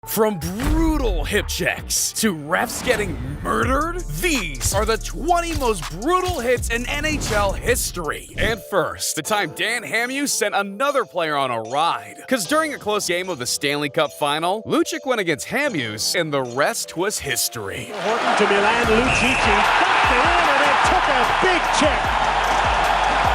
From brutal hip checks to refs getting murdered, these are the 20 most brutal hits in NHL history. And first, the time Dan Hamhuis sent another player on a ride. Because during a close game of the Stanley Cup Final, Lucic went against Hamhuis, and the rest was history. Horton to Milan Lucic, got it in and it took a big check.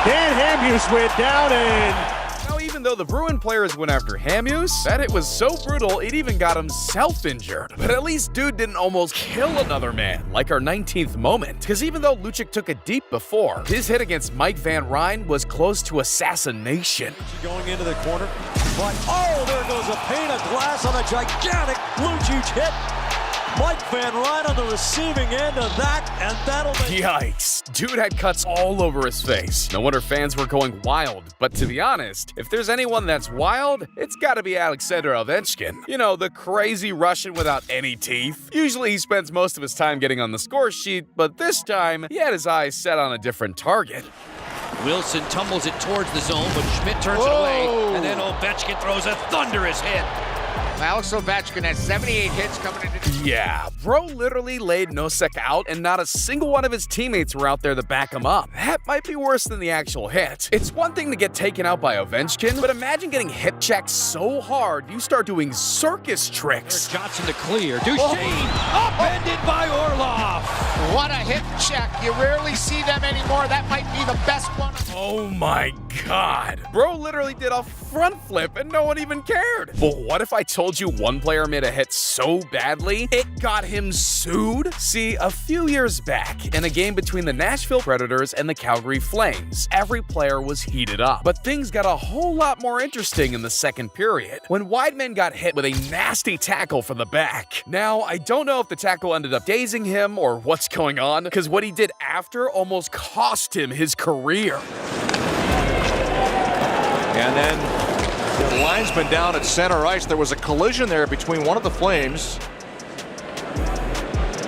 Dan Hamhuis went down and... Even though the Bruin players went after Hamhuis, that hit was so brutal it even got himself injured. But at least dude didn't almost kill another man, like our 19th moment. Because even though Lucic took it deep before, his hit against Mike Van Ryn was close to assassination. Going into the corner, but oh, there goes a pane of glass on a gigantic Lucic hit. Mike Van Ryn on the receiving end of that, and that'll make... Yikes. Dude had cuts all over his face. No wonder fans were going wild. But to be honest, if there's anyone that's wild, it's gotta be Alexander Ovechkin. You know, the crazy Russian without any teeth. Usually he spends most of his time getting on the score sheet, but this time, he had his eyes set on a different target. Wilson tumbles it towards the zone, but Schmidt turns it away, and then Ovechkin throws a thunderous hit. Alex Ovechkin has 78 hits coming into... Yeah, bro literally laid Nosek out, and not a single one of his teammates were out there to back him up. That might be worse than the actual hit. It's one thing to get taken out by Ovechkin, but imagine getting hip checked so hard you start doing circus tricks. Johnson to clear. Duchesne upended by Orlov. What a hip check. You rarely see them anymore. That might be the best one. Oh my god. Bro literally did a front flip and no one even cared. But what if I told you one player made a hit so badly, it got him sued? See, a few years back, in a game between the Nashville Predators and the Calgary Flames, every player was heated up. But things got a whole lot more interesting in the second period, when Wideman got hit with a nasty tackle from the back. Now, I don't know if the tackle ended up dazing him or what's going on, because what he did after almost cost him his career. And then the linesman down at center ice. There was a collision there between one of the Flames,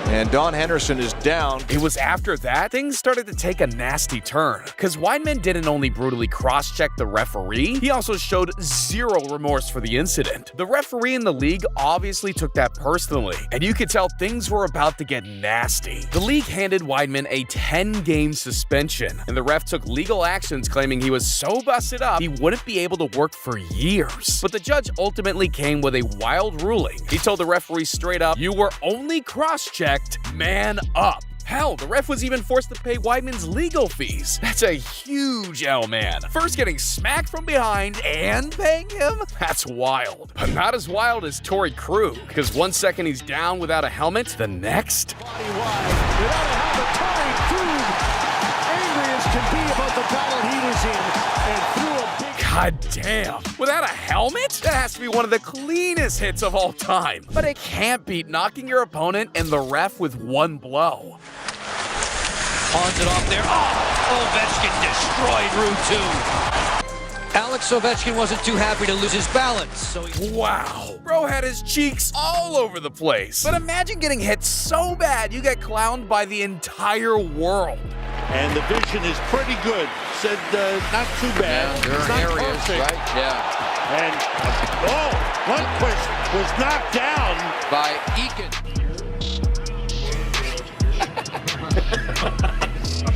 and Don Henderson is down. It was after that things started to take a nasty turn, because Wideman didn't only brutally cross-check the referee, he also showed zero remorse for the incident. The referee in the league obviously took that personally, and you could tell things were about to get nasty. The league handed Wideman a 10-game suspension, and the ref took legal actions claiming he was so busted up he wouldn't be able to work for years. But the judge ultimately came with a wild ruling. He told the referee straight up, "You were only cross-checked, man up." Hell, the ref was even forced to pay Wideman's legal fees. That's a huge L, man. First getting smacked from behind and paying him? That's wild. But not as wild as Torrey Krug, because one second he's down without a helmet, the next... Body wide, without a helmet, Torrey Krug, angry as can be about the battle he was in, and threw a big... God damn. Without a helmet? That has to be one of the cleanest hits of all time. But it can't beat knocking your opponent and the ref with one blow. Pawns it off there. Oh, Ovechkin destroyed Route 2. Alex Ovechkin wasn't too happy to lose his balance, so he... Wow. Bro had his cheeks all over the place. But imagine getting hit so bad you get clowned by the entire world. And the vision is pretty good. Said not too bad. Yeah, there it's are not areas, perfect. right? Yeah. And, Lundqvist was knocked down. By Eakin.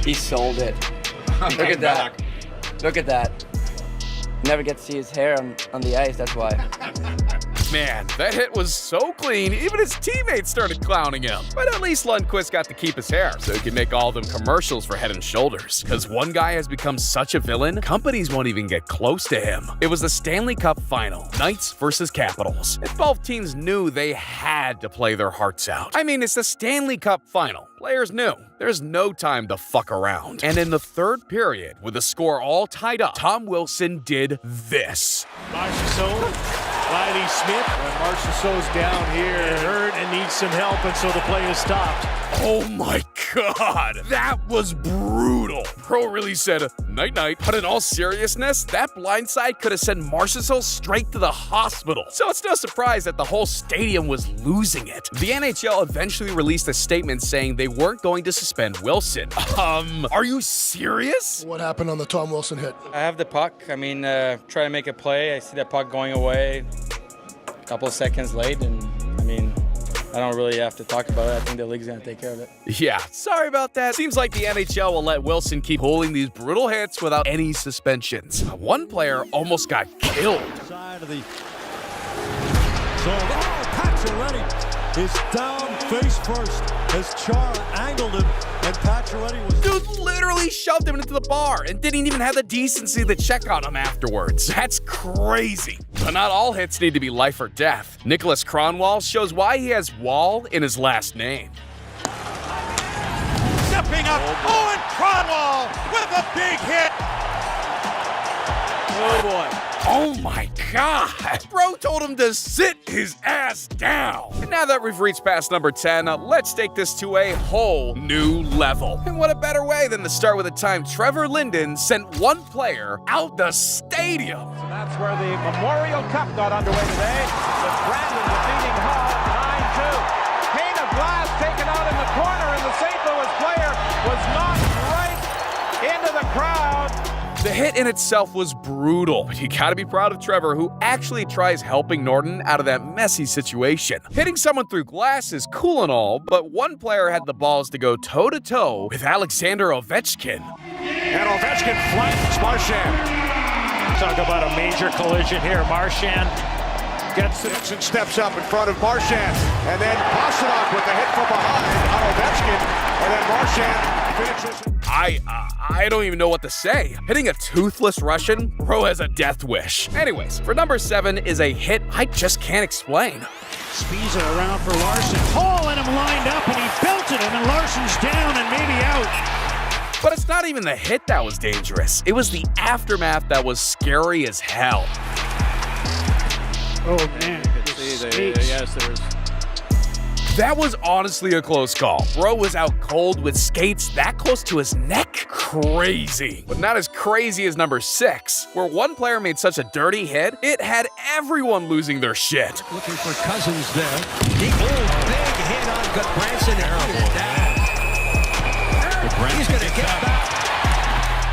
He sold it. Look at that. Look at that. Never get to see his hair on the ice, that's why. Man, that hit was so clean, even his teammates started clowning him. But at least Lundqvist got to keep his hair, so he can make all them commercials for Head & Shoulders. Because one guy has become such a villain, companies won't even get close to him. It was the Stanley Cup Final, Knights versus Capitals. And both teams knew they had to play their hearts out. I mean, it's the Stanley Cup Final. Players knew there's no time to fuck around. And in the third period, with the score all tied up, Tom Wilson did this. Marchessault, Riley Smith. Marchessault's down here, hurt and needs some help, and so the play is stopped. Oh my god, that was brutal. Pro really said night-night, but in all seriousness, that blindside could have sent Marchessault straight to the hospital. So it's no surprise that the whole stadium was losing it. The NHL eventually released a statement saying they weren't going to suspend Wilson. Are you serious? What happened on the Tom Wilson hit? I have the puck. I mean, try to make a play. I see that puck going away. A couple of seconds late, and mean, I don't really have to talk about it. I think the league's going to take care of it. Yeah, sorry about that. Seems like the NHL will let Wilson keep pulling these brutal hits without any suspensions. One player almost got killed. Side of the zone. Oh, Pacioretty is down face first as Chara angled him, and Pacioretty was... Dude literally shoved him into the bar and didn't even have the decency to check on him afterwards. That's crazy. But not all hits need to be life or death. Nicholas Kronwall shows why he has Wall in his last name. Stepping up, Owen Kronwall with a big hit. Oh, boy. Oh my God! Bro told him to sit his ass down. And now that we've reached past number 10, let's take this to a whole new level. And what a better way than to start with a time Trevor Linden sent one player out the stadium. So that's where the Memorial Cup got underway today, with Brandon defeating Hall 9-2. Pane of glass taken out in the corner, and the St. Louis player was knocked right into the crowd. The hit in itself was brutal, but you gotta be proud of Trevor, who actually tries helping Norton out of that messy situation. Hitting someone through glass is cool and all, but one player had the balls to go toe-to-toe with Alexander Ovechkin. And Ovechkin flanks Marchand. Talk about a major collision here. Marchand gets it and steps up in front of Marchand. And then Pastrnak with the hit from behind on Ovechkin. And then Marchand finishes. I don't even know what to say. Hitting a toothless Russian, bro has a death wish. Anyways, for number 7 is a hit I just can't explain. Spiza around for Larson. Hall and him lined up, and he belted him, and Larson's down and maybe out. But it's not even the hit that was dangerous. It was the aftermath that was scary as hell. Oh, man. Yes, there was. That was honestly a close call. Bro was out cold with skates that close to his neck. Crazy. But not as crazy as number 6, where one player made such a dirty hit, it had everyone losing their shit. Looking for Cousins there. The old big hit on Goodbranson. He's going to get back.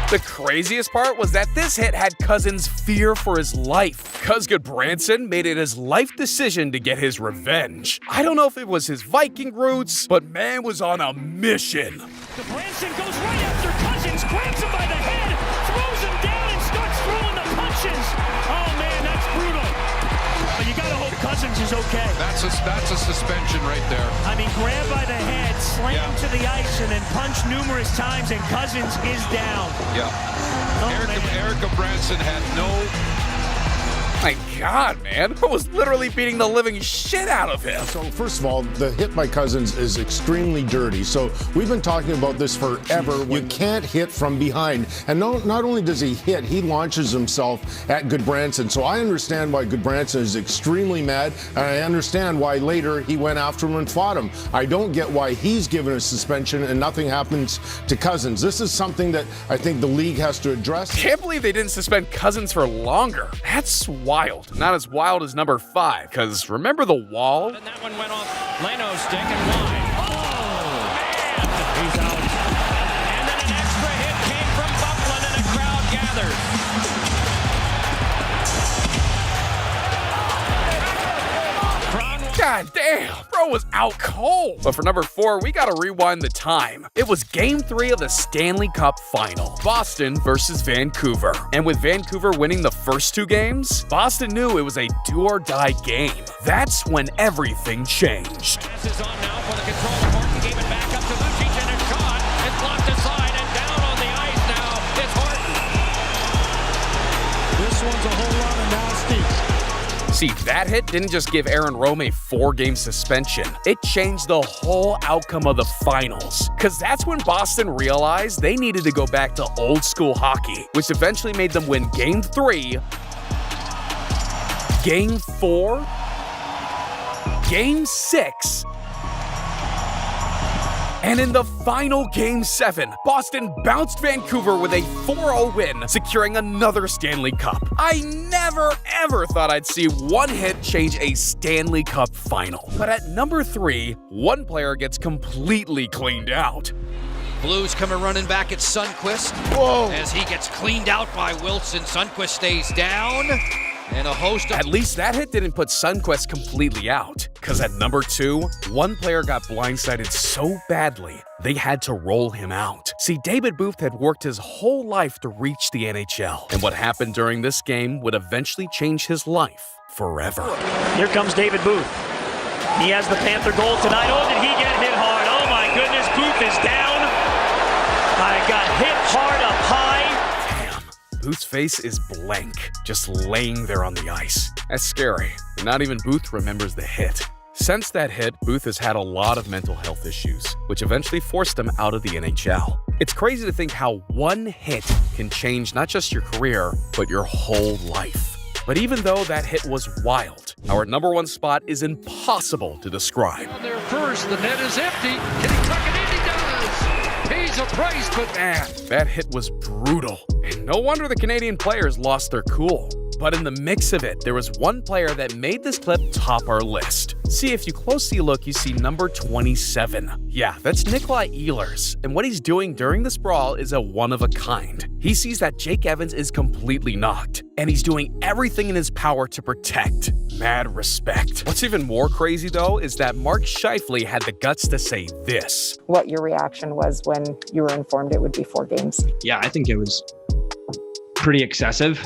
The craziest part was that this hit had Cousins fear for his life, because Goodbranson made it his life decision to get his revenge. I don't know if it was his Viking roots, but man was on a mission. Goodbranson goes right after Cousins, grabs him by the head, throws him down, and starts throwing the punches. Oh man, that's brutal. But you gotta hope Cousins is okay. That's a suspension right there. I mean, grab by the head, slam him to the ice, and then punch numerous times, and Cousins is down. Yeah. Oh, Eric Branson had no... My God, man. I was literally beating the living shit out of him. So first of all, the hit by Cousins is extremely dirty. So we've been talking about this forever. You can't hit from behind. And not only does he hit, he launches himself at Goodbranson. So I understand why Goodbranson is extremely mad, and I understand why later he went after him and fought him. I don't get why he's given a suspension and nothing happens to Cousins. This is something that I think the league has to address. Can't believe they didn't suspend Cousins for longer. That's wild. Not as wild as number 5, because remember the wall? And that one went off Leno's stick and wide. Oh, man! He's out. And then an extra hit came from Bufflin, and a crowd gathered. God damn, bro was out cold. But for number 4, we gotta rewind the time. It was Game 3 of the Stanley Cup Final. Boston versus Vancouver. And with Vancouver winning the first 2 games, Boston knew it was a do-or-die game. That's when everything changed. Pass is on now for the control. Horton gave it back up to Lucic, and a shot. It's blocked aside, and down on the ice now. It's Horton. This one's a whole lot of nasty. See, that hit didn't just give Aaron Rome a 4-game suspension. It changed the whole outcome of the finals. Because that's when Boston realized they needed to go back to old school hockey, which eventually made them win Game 3, Game 4, Game 6, and in the final Game 7, Boston bounced Vancouver with a 4-0 win, securing another Stanley Cup. I never, ever thought I'd see one hit change a Stanley Cup final. But at number 3, one player gets completely cleaned out. Blues coming running back at Sundqvist. Whoa. As he gets cleaned out by Wilson. Sundqvist stays down. And a host of... At least that hit didn't put Sunquest completely out, because at number 2, one player got blindsided so badly, they had to roll him out. See, David Booth had worked his whole life to reach the NHL, and what happened during this game would eventually change his life forever. Here comes David Booth. He has the Panther goal tonight. Oh, did he get hit hard? Oh my goodness, Booth is down. I got hit hard up high. Damn, Booth's face is blank, just laying there on the ice. That's scary. And not even Booth remembers the hit. Since that hit, Booth has had a lot of mental health issues, which eventually forced him out of the NHL. It's crazy to think how one hit can change not just your career, but your whole life. But even though that hit was wild, our number 1 spot is impossible to describe. On there first, the net is empty. Can he tuck it in? He does. Pays a price, but... Man, that hit was brutal. And no wonder the Canadian players lost their cool. But in the mix of it, there was one player that made this clip top our list. See, if you closely look, you see number 27. Yeah, that's Nikolai Ehlers, and what he's doing during this brawl is a one-of-a-kind. He sees that Jake Evans is completely knocked, and he's doing everything in his power to protect. Mad respect. What's even more crazy, though, is that Mark Scheifele had the guts to say this. What your reaction was when you were informed it would be 4 games? Yeah, I think it was pretty excessive.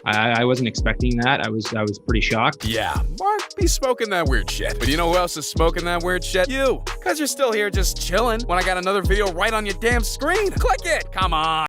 I wasn't expecting that. I was pretty shocked. Yeah, Mark be smoking that weird shit. But you know who else is smoking that weird shit? You. Because you're still here just chilling when I got another video right on your damn screen. Click it. Come on.